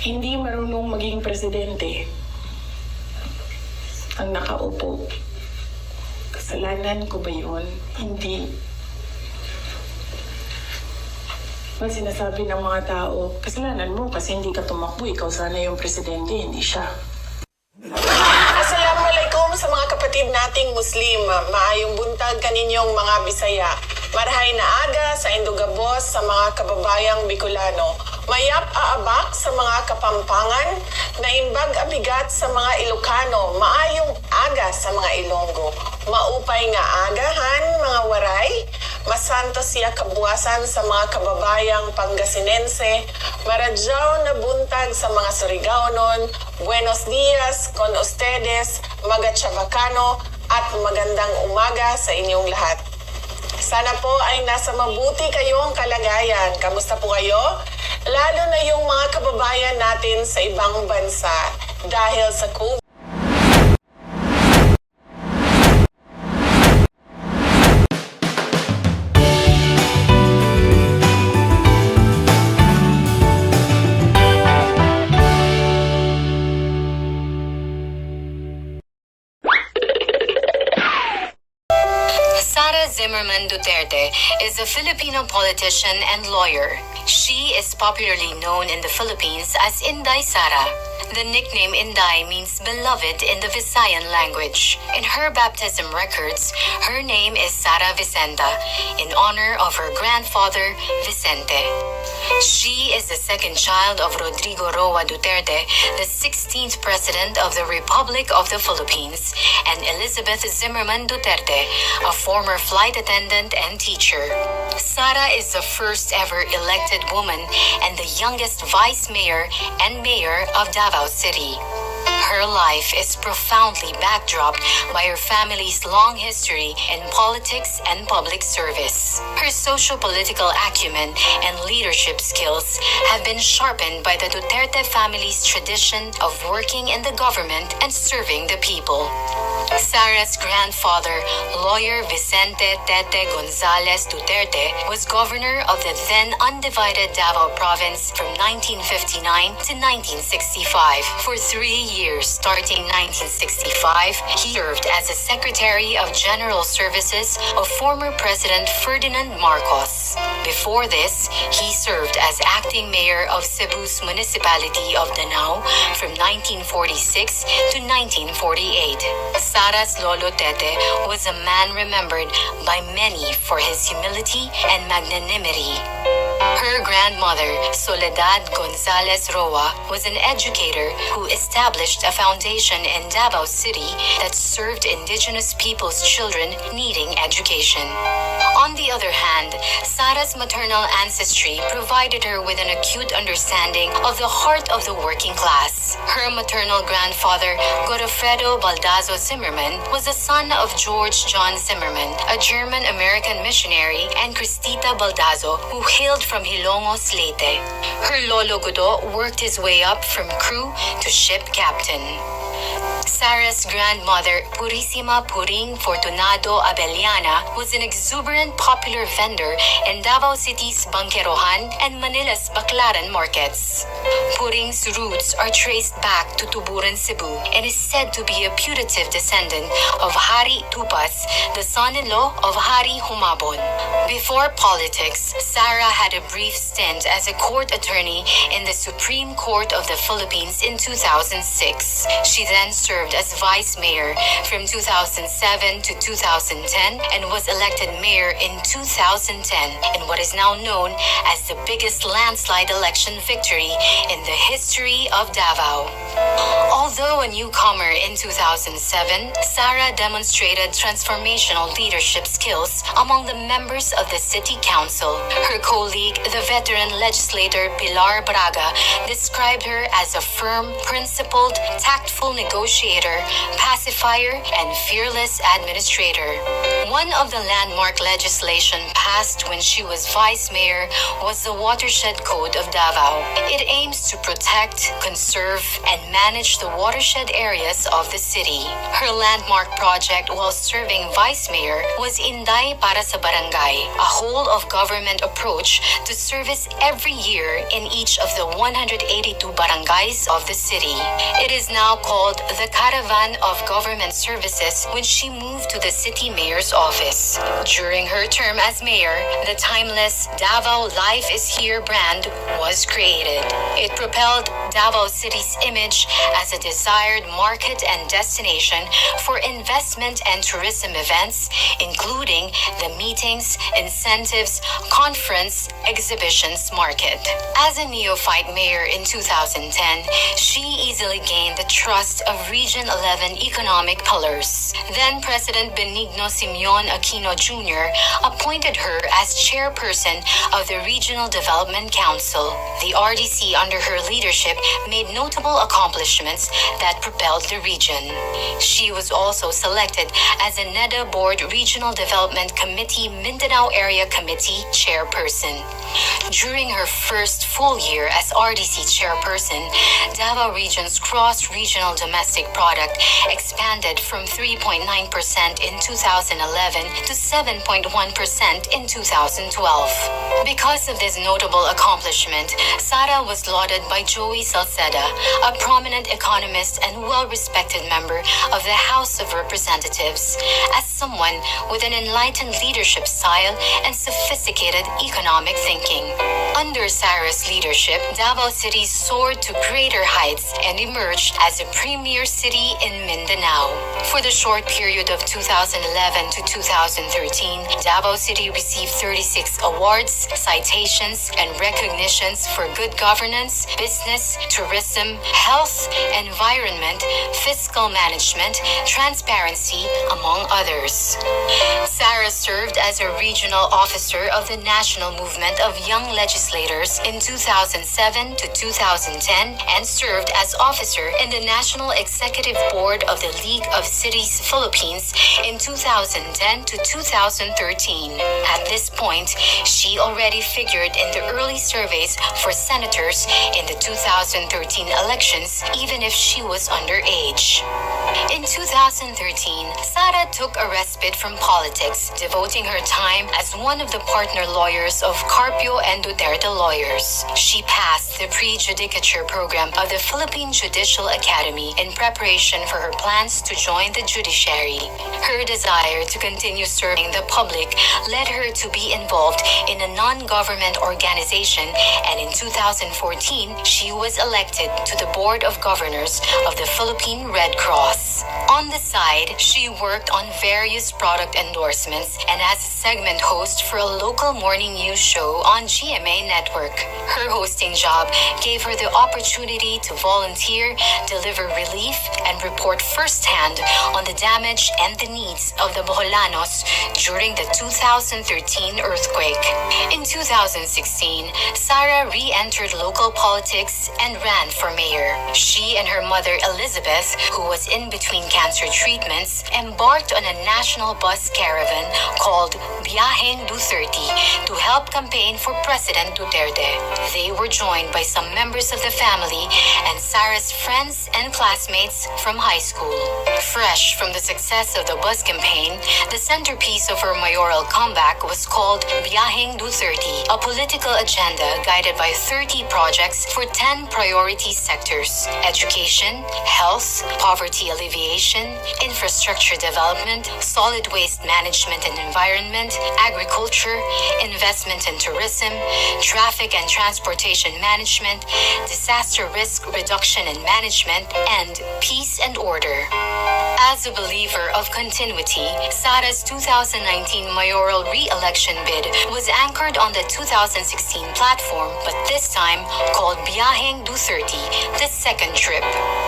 Hindi marunong maging presidente ang nakaupo. Kasalanan ko ba yun? Hindi. Well, sinasabi ng mga tao, kasalanan mo kasi hindi ka tumakbo, ikaw sana yung presidente, hindi siya. Assalamualaikum sa mga kapatid nating Muslim. Maayong buntag kaninyong mga Bisaya. Marahay na aga sa Indugabos sa mga kababayang Bicolano. Mayap aabak sa mga Kapampangan, naimbag abigat sa mga Ilocano, maayong aga sa mga Ilonggo. Maupay nga agahan, mga waray, masanto siya kabuasan sa mga kababayang Pangasinense, maradyaw na buntag sa mga Surigaonon, buenos dias con ustedes, mga Chavacano, at magandang umaga sa inyong lahat. Sana po ay nasa mabuti kayong kalagayan. Kamusta po kayo? Lalo na yung mga kababayan natin sa ibang bansa dahil sa COVID. Sara Zimmerman Duterte is a Filipino politician and lawyer. She is popularly known in the Philippines as Inday Sara. The nickname Inday means beloved in the Visayan language. In her baptism records, her name is Sara Vicenta, in honor of her grandfather, Vicente. She is the second child of Rodrigo Roa Duterte, the 16th President of the Republic of the Philippines, and Elizabeth Zimmerman Duterte, a former flight attendant and teacher. Sara is the first ever elected woman and the youngest vice mayor and mayor of Davao City. Her life is profoundly backdropped by her family's long history in politics and public service. Her socio-political acumen and leadership skills have been sharpened by the Duterte family's tradition of working in the government and serving the people. Sara's grandfather, lawyer Vicente Tete Gonzales Duterte, was governor of the then undivided Davao province from 1959 to 1965. For 3 years, starting 1965, he served as a Secretary of General Services of former President Ferdinand Marcos. Before this, he served as acting mayor of Cebu's municipality of Danao from 1946 to 1948. Sara's Lolo Tete was a man remembered by many for his humility and magnanimity. Her grandmother, Soledad Gonzales Roa, was an educator who established a foundation in Davao City that served indigenous people's children needing education. On the other hand, Sara's maternal ancestry provided her with an acute understanding of the heart of the working class. Her maternal grandfather, Godofredo Baldazo Zimmerman, was the son of George John Zimmerman, a German-American missionary, and Cristita Baldazo, who hailed from Hilongos, Leyte. Her Lolo Godo worked his way up from crew to ship captain. Sara's grandmother, Purissima Puring Fortunado Abellana, was an exuberant popular vendor in Davao City's Banquerohan and Manila's Baclaran markets. Puring's roots are traced back to Tuburan, Cebu, and is said to be a putative descendant of Hari Tupas, the son-in-law of Hari Humabon. Before politics, Sara had a brief stint as a court attorney in the Supreme Court of the Philippines in 2006. She then served as vice mayor from 2007 to 2010 and was elected mayor in 2010 in what is now known as the biggest landslide election victory in the history of Davao. Although a newcomer in 2007, Sara demonstrated transformational leadership skills among the members of the city council. Her colleague, the veteran legislator Pilar Braga, described her as a firm, principled, tactful negotiator, pacifier, and fearless administrator. One of the landmark legislation passed when she was vice mayor was the Watershed Code of Davao. It aims to protect, conserve, and manage the watershed areas of the city. Her landmark project while serving vice mayor was Inday para sa Barangay, a whole-of-government approach to service every year in each of the 182 barangays of the city. It is now called the Caravan of Government Services when she moved to the city mayor's office. During her term as mayor, the timeless Davao Life is Here brand was created. It propelled Davao City's image as a desired market and destination for investment and tourism events, including the meetings, incentives, conference, exhibitions market. As a neophyte mayor in 2010, she easily gained the trust of Region 11 economic pillars. Then President Benigno Simeon Aquino Jr. appointed her as chairperson of the Regional Development Council. The RDC under her leadership made notable accomplishments that propelled the region. She was also selected as a NEDA Board Regional Development Committee Mindanao Area Committee chairperson. During her first full year as RDC chairperson, Davao Region's gross-regional domestic product expanded from 3.9% in 2011 to 7.1% in 2012. Because of this notable accomplishment, Sara was lauded by Joey Salceda, a prominent economist and well-respected member of the House of Representatives, as someone with an enlightened leadership style and sophisticated economic thinking. Under Sara's leadership, Davao City soared to greater heights and emerged as a premier city in Mindanao. For the short period of 2011 to 2013, Davao City received 36 awards, citations, and recognitions for good governance, business, tourism, health, environment, fiscal management, transparency, among others. Sara served as a regional officer of the National Movement of Young Legislators in 2007 to 2010 and served as officer in the National Executive Board of the League of Cities Philippines in 2010 to 2013. At this point, she already figured in the early surveys for senators in the 2013 elections, even if she was underage. In 2013, Sara took a respite from politics, devoting her time as one of the partner lawyers of Carpio and Duterte lawyers. She passed the pre-judicature program of the Philippine Judicial Academy in preparation for her plans to join the judiciary. Her desire to continue serving the public led her to be involved in a non-government organization, and in 2014, she was elected to the Board of Governors of the Philippine Red Cross. On the side, she worked on various product endorsements and as a segment host for a local morning news show on GMA Network. Her hosting job gave her the opportunity to volunteer, deliver relief, and report firsthand on the damage and the needs of the Boholanos during the 2013 earthquake. In 2016, Sara re-entered local politics and ran for mayor. She and her mother Elizabeth, who was in between cancer treatments, embarked on a national bus caravan called Biyaheng Duterte to help campaign for President Duterte. They were joined by some members of the family and Sara's friends and classmates from high school. Fresh from the success of the bus campaign, the centerpiece of her mayoral comeback was called Biyaheng Duterte, a political agenda guided by 30 projects for 10 priority sectors: education, health, poverty alleviation, infrastructure development, solid waste management and environment, agriculture, investment and tourism, traffic and transportation management, disaster risk reduction and management, and peace and order. As a believer of continuity, Sara's 2019 mayoral re-election bid was anchored on the 2016 platform, but this time called Biyaheng Duterte, the second trip.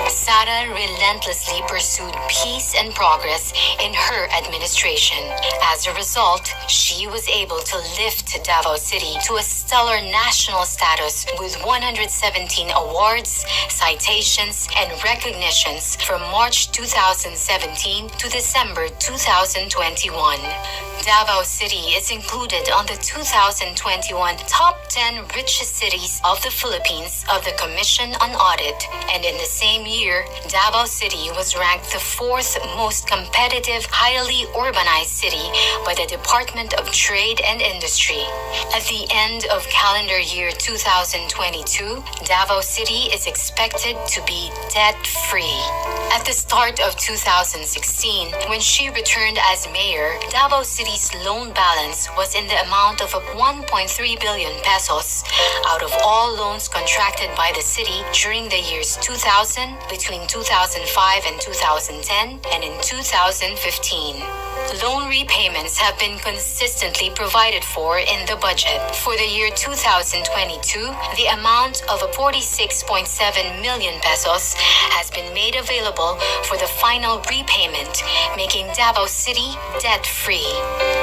Sara relentlessly pursued peace and progress in her administration. As a result, she was able to lift Davao City to a stellar national status with 117 awards, citations, and recognitions from March 2017 to December 2021. Davao City is included on the 2021 Top 10 Richest Cities of the Philippines of the Commission on Audit, and in the same year, Davao City was ranked the 4th most competitive, highly urbanized city by the Department of Trade and Industry. At the end of calendar year 2022, Davao City is expected to be debt-free. At the start of 2016, when she returned as mayor, Davao City's loan balance was in the amount of 1.3 billion pesos out of all loans contracted by the city during the years 2000, between 2005 and 2010, and in 2015. Loan repayments have been consistently provided for in the budget. For the year 2022, the amount of 46.7 million pesos has been made available for the final repayment, making Davao City debt-free.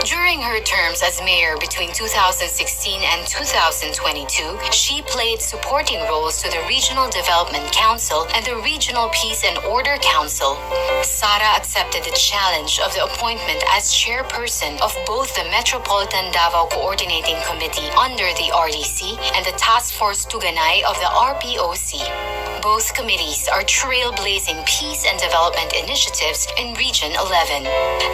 During her terms as mayor between 2016 and 2022, she played supporting roles to the Regional Development Council and the Regional Peace and Order Council. Sara accepted the challenge of the appointment as chairperson of both the Metropolitan Davao Coordinating Committee under the RDC and the Task Force Tuganay of the RPOC. Both committees are trailblazing peace and development initiatives in Region 11.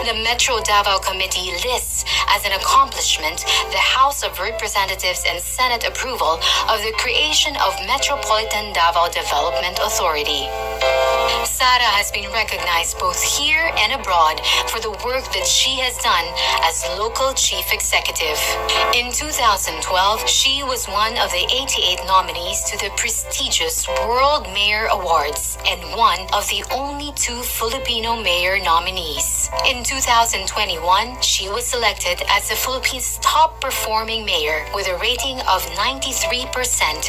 The Metro Davao Committee lists as an accomplishment the House of Representatives and Senate approval of the creation of Metropolitan Davao Development Authority. Sara has been recognized both here and abroad for the work that she has done as local chief executive. In 2012, she was one of the 88 nominees to the prestigious World Mayor Awards and one of the only 2 Filipino mayor nominees. In 2021, she was selected as the Philippines' top-performing mayor with a rating of 93%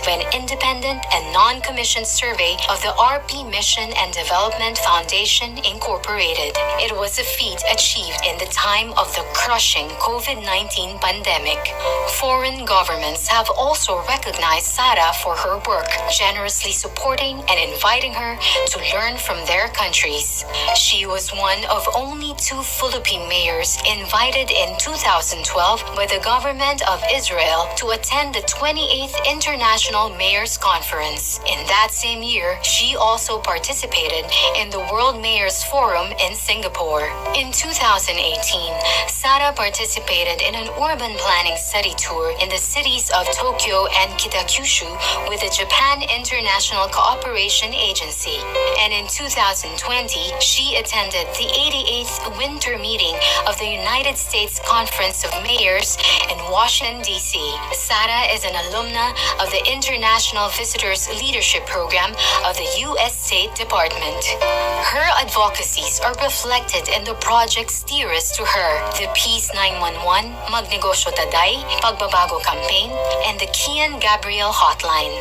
by an independent and non-commissioned survey of the RP Mission and Development Foundation Incorporated. It was a feat achieved in the time of the crushing COVID-19 pandemic. Foreign governments have also recognized Sara for her work, generously supporting and inviting her to learn from their countries. She was one of only 2 Philippine mayors invited in 2012 by the government of Israel to attend the 28th International Mayors Conference. In that same year, she also participated in the World Mayors Forum in Singapore. In 2018, Sara participated in an urban planning study tour in the cities of Tokyo and Kitakyushu with the Japan International Cooperation Agency. And in 2020, she attended the 88th Winter Meeting of the United States Conference of Mayors in Washington, D.C. Sara is an alumna of the International Visitors Leadership Program of the U.S. State Department. Her advocacies are reflected in the projects dearest to her, the Peace 911, Magnegosyo Taday, Pagbabago Campaign, and the Kian Gabriel Hotline.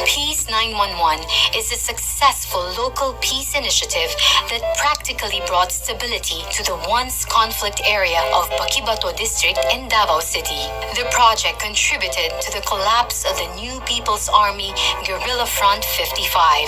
Peace 911 is a successful local peace initiative that practically brought stability to the once conflict area of Paquibato District in Davao City. The project contributed to the collapse of the New People's Army Guerrilla Front 55.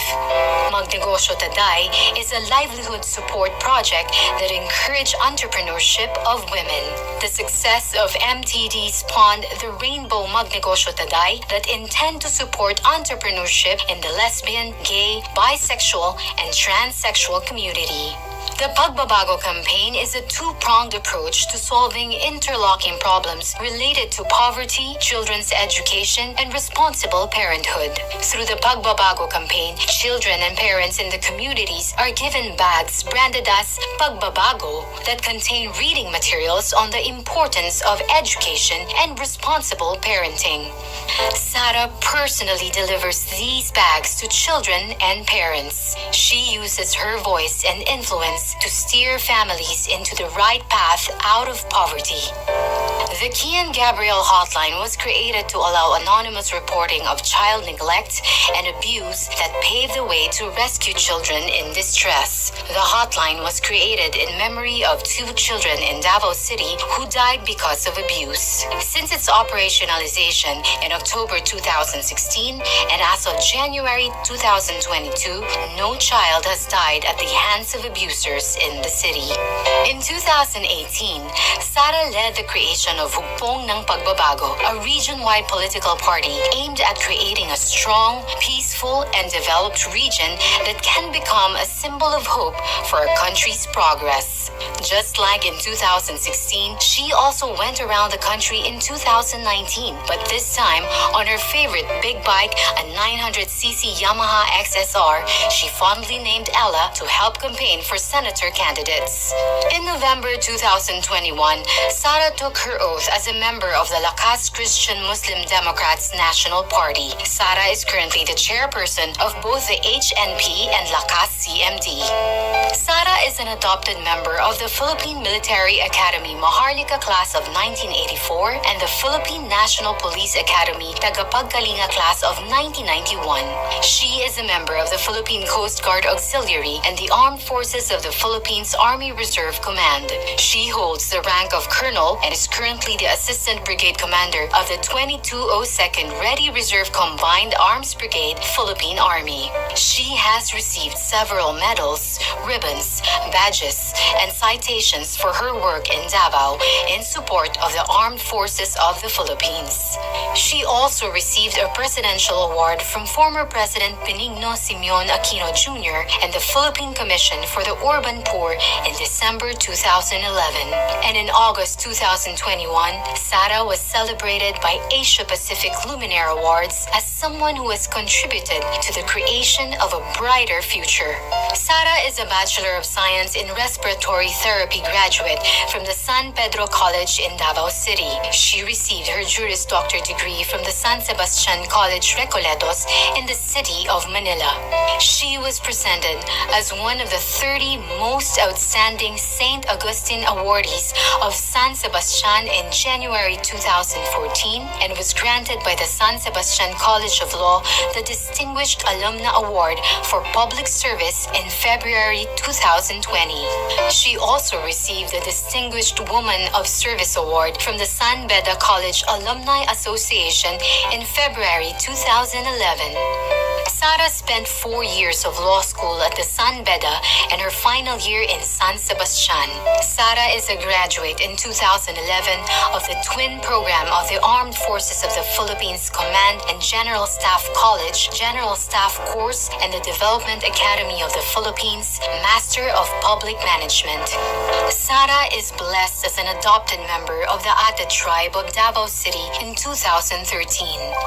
Magnegosyo Taday is a livelihood support project that encouraged entrepreneurship of women. The success of MTD spawned the Rainbow Magnegosyo Taday that intend to support entrepreneurship in the lesbian, gay, bisexual, and transsexual community. The Pagbabago campaign is a 2-pronged approach to solving interlocking problems related to poverty, children's education, and responsible parenthood. Through the Pagbabago campaign, children and parents in the communities are given bags branded as Pagbabago that contain reading materials on the importance of education and responsible parenting. Sara personally delivers these bags to children and parents. She uses her voice and influence to steer families into the right path out of poverty. The Kian Gabriel hotline was created to allow anonymous reporting of child neglect and abuse that paved the way to rescue children in distress. The hotline was created in memory of 2 children in Davao City who died because of abuse. Since its operationalization in October 2016 and as of January 2022, no child has died at the hands of abusers in the city. In 2018, Sara led the creation of Hugpong ng Pagbabago, a region-wide political party aimed at creating a strong, peaceful, and developed region that can become a symbol of hope for our country's progress. Just like in 2016, she also went around the country in 2019, but this time on her favorite big bike, a 900cc Yamaha XSR, she fondly named Ella to help campaign for senator candidates. In November 2021, Sara took her oath as a member of the Lakas Christian Muslim Democrats National Party. Sara is currently the chairperson of both the HNP and Lakas CMD. Sara is an adopted member of the Philippine Military Academy Maharlika class of 1984 and the Philippine National Police Academy Tagapagkalinga class of 1991. She is a member of the Philippine Coast Guard Auxiliary and the Armed Forces of the Philippines Army Reserve Command. She holds the rank of colonel and is currently the Assistant Brigade Commander of the 2202nd Ready Reserve Combined Arms Brigade, Philippine Army. She has received several medals, ribbons, badges, and citations for her work in Davao in support of the Armed Forces of the Philippines. She also received a presidential award from former President Benigno Simeon Aquino Jr. and the Philippine Commission for the Urban Poor in December 2011. And in August 2021, Sara was celebrated by Asia Pacific Luminaire Awards as someone who has contributed to the creation of a brighter future. Sara is a Bachelor of Science in Respiratory Therapy graduate from the San Pedro College in Davao City. She received her Juris Doctor degree from the San Sebastian College Recoletos in the city of Manila. She was presented as one of the 30 most outstanding St. Augustine awardees of San Sebastian in January 2014 and was granted by the San Sebastian College of Law the Distinguished Alumna Award for Public Service in February 2020. She also received the Distinguished Woman of Service Award from the San Beda College Alumni Association in February 2011. Sara spent 4 years of law school at the San Beda and her final year in San Sebastian. Sara is a graduate in 2011 of the twin program of the Armed Forces of the Philippines Command and General Staff College, General Staff Course, and the Development Academy of the Philippines, Master of Public Management. Sara is blessed as an adopted member of the Ata tribe of Davao City in 2013.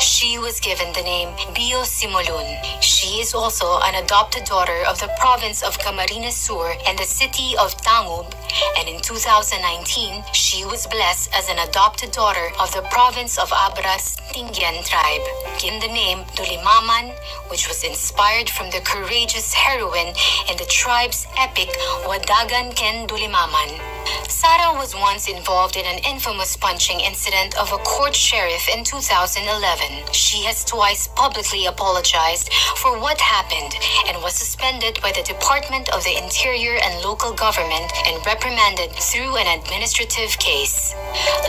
She was given the name Bio Simulun. She is also an adopted daughter of the province of Camarines Sur and the city of Tangub, and in 2019, she was blessed as an adopted daughter of the province of Abras Tingyan tribe, given the name Dulimaman, which was inspired from the courageous heroine in the tribe's epic Wadagan Ken Dulimaman. Sara was once involved in an infamous punching incident of a court sheriff in 2011. She has twice publicly apologized for what happened and was suspended by the Department of the Interior and Local Government and reprimanded through an administrative case.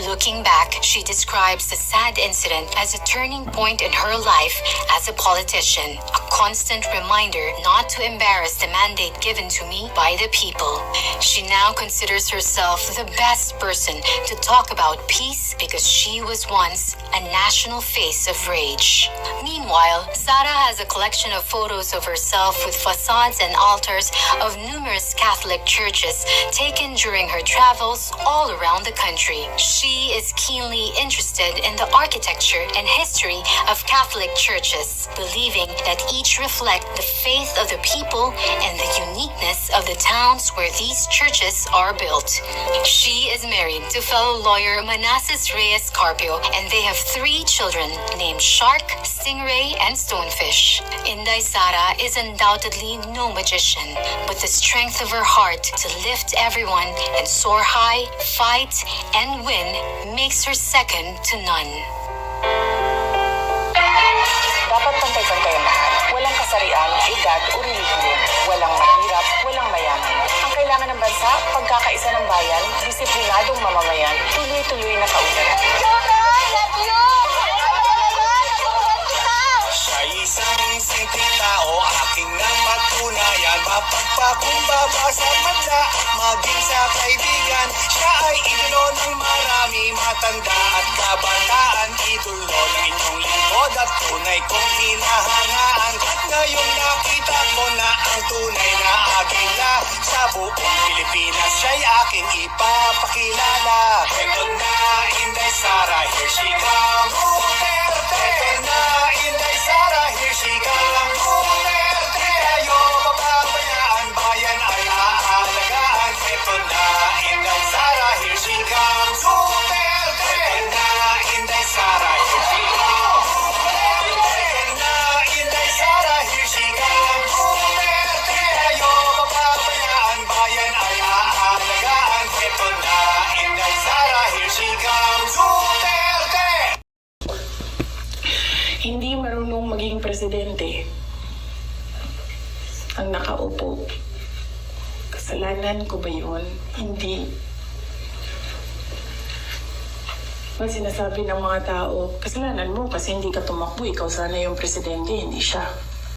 Looking back, she describes the sad incident as a turning point in her life as a politician, a constant reminder not to embarrass the mandate given to me by the people. She now considers herself the best person to talk about peace because she was once a national face of rage. Meanwhile, Sara has a collection of photos of herself with facades and altars of numerous Catholic churches taken during her travels all around the country. She is keenly interested in the architecture and history of Catholic churches, believing that each reflect the faith of the people and the uniqueness of the towns where these churches are built. She is married to fellow lawyer Manassas Reyes Carpio, and they have 3 children named Shark, Stingray, and Stonefish. courage. Inday Sara is undoubtedly no magician, but the strength of her heart to lift everyone and soar high, fight, and win makes her second to none. Dapat pantay-pantay ang lahat. Walang kasarian, edad o relihiyon. Walang mahirap, walang mayaman. Ang kailangan ng bansa, pagkakaisa ng bayan, disiplinadong mamamayan, tuloy-tuloy na kaunlaran. Siya isang simpleng tao, aking nang matunayan. Mapagpakumbaba sa madla, maging sa kaibigan. Siya ay idolo ng marami, matanda at kabataan. Idolo ng inyong lingkod at tunay kong hinahangaan. At ngayong nakita ko na ang tunay na agila sa buong Pilipinas, siya'y aking ipapakilala. Ito na, Inday Sara, here she comes. Duterte! Ito na, Inday Sara, here she comes. Duterte! Ayaw mapabayaan, bayan ay aalagaan. Ito na, Inday Sara, here she comes. Duterte! Ito na, Inday Sara, here she comes. Ito na, Inday Sara, here she comes. Duterte! Ayaw mapabayaan, bayan ay aalagaan. Ito na, Inday Sara, here she comes. Duterte! Hindi marunong maging presidente ang nakaupo. Kasalanan ko ba yun? Hindi. Pag sinasabi ng mga tao, kasalanan mo kasi hindi ka tumakbo, ikaw sana yung presidente, hindi siya.